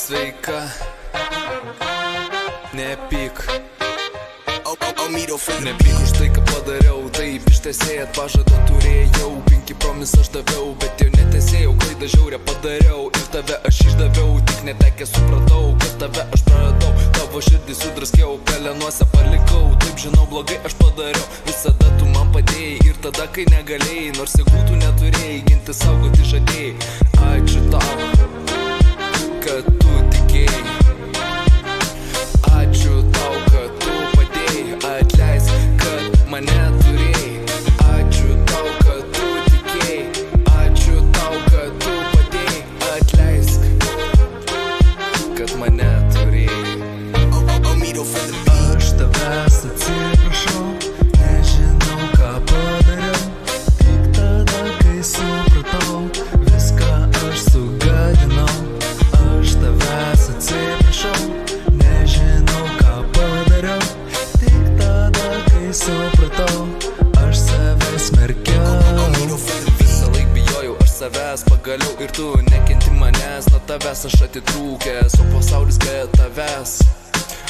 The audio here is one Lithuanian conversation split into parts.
sveika, nepyk. Nepyk už tai, ką padariau, taip ištesėjat pažadą turėjau, 5 promis aš daviau, bet jau netesėjau, klaidą žiaurę padariau ir tave aš išdaviau, tik netekė supratau, kad tave aš praradau, tavo širdį sudraskiau, pelenuose palikau, taip žinau blogai aš padariau, visada tu man padėjai ir tada kai negalėjai, nors jėgų tu neturėjai, ginti saugoti žadėjai. Ačiū tau, kad tu tikėjai, ačiū tau, kad tu padėjai, atleisk, kad mane turėjai, ačiū tau, kad tu tikėjai, ačiū tau, kad tu padėjai, atleisk, kad mane turėjai. Aš tavęs atsiprašau, nežinau ką padariau, tik tada kai supratau, viską aš sugadinau. Aš tavęs atsiprašau, nežinau ką padariau, tik tada kai supratau, aš save smerkiau. Visąlaik bijojau aš savęs pagaliau ir tu nekenti manęs, nuo tavęs aš atitrūkęs, o pasaulis be tavęs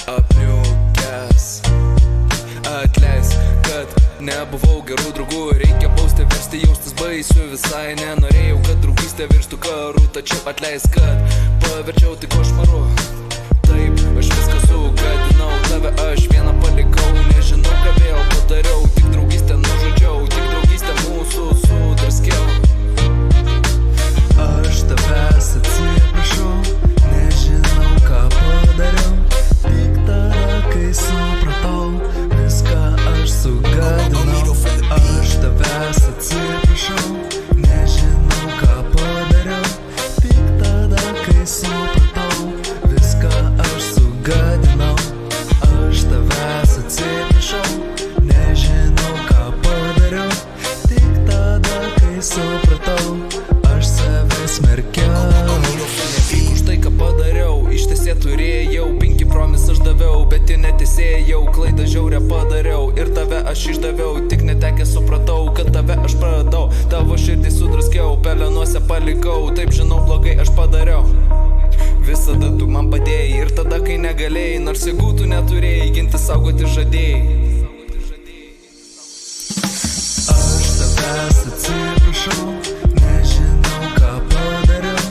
apniukęs. Atleisk, kad nebuvau gerų draugų, reikia bausti, versti jaustis baisiu, visai nenorėjau, kad draugystė virstų karu, tačiau atleisk, kad paverčiau tik košmaru. Taip, aš viską sugadinau, tave aš vieną palikau, nežinau ką vėl padariau, tik draugystę nužudžiau, tik draugystę mūsų sudraskiau. Aš tavęs atsiprašau, nežinau ką padariau, tik tada kai supratau, viską aš sugadinau. Aš tavęs atsiprašau, nežinau ką padariau, tik tada kai supratau, viską aš sugadinau. Aš tavęs atsiprašau, nežinau ką padariau, tik tada kai supratau, aš save smerkiau. Nepyk už tai, ką padariau, ištesė turėjau, 5 promis aš daviau, bet ir netesėjau, klaidą žiaurę padariau ir tave aš išdaviau, tik netekė supratau, kad tave aš praradau, tavo širdį sudraskiau, pelenuose palikau, taip žinau blogai aš padariau. Visada tu man padėjai ir tada kai negalėjai, nors jėgų tu neturėjai, ginti saugoti žadėjai. Aš tavęs atsiprašau, nežinau ką padariau,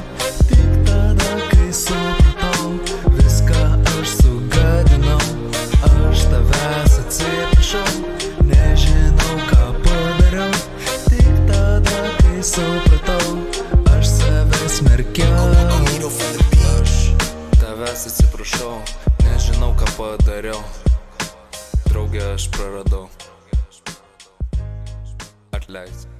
tik tada kai supratau, viską aš sugadinau. Aš tavęs atsiprašau, nežinau ką padariau, tik tada kai supratau, aš save smerkiau. Aš tavęs atsiprašau, nežinau ką padariau, draugę aš praradau, atleisk.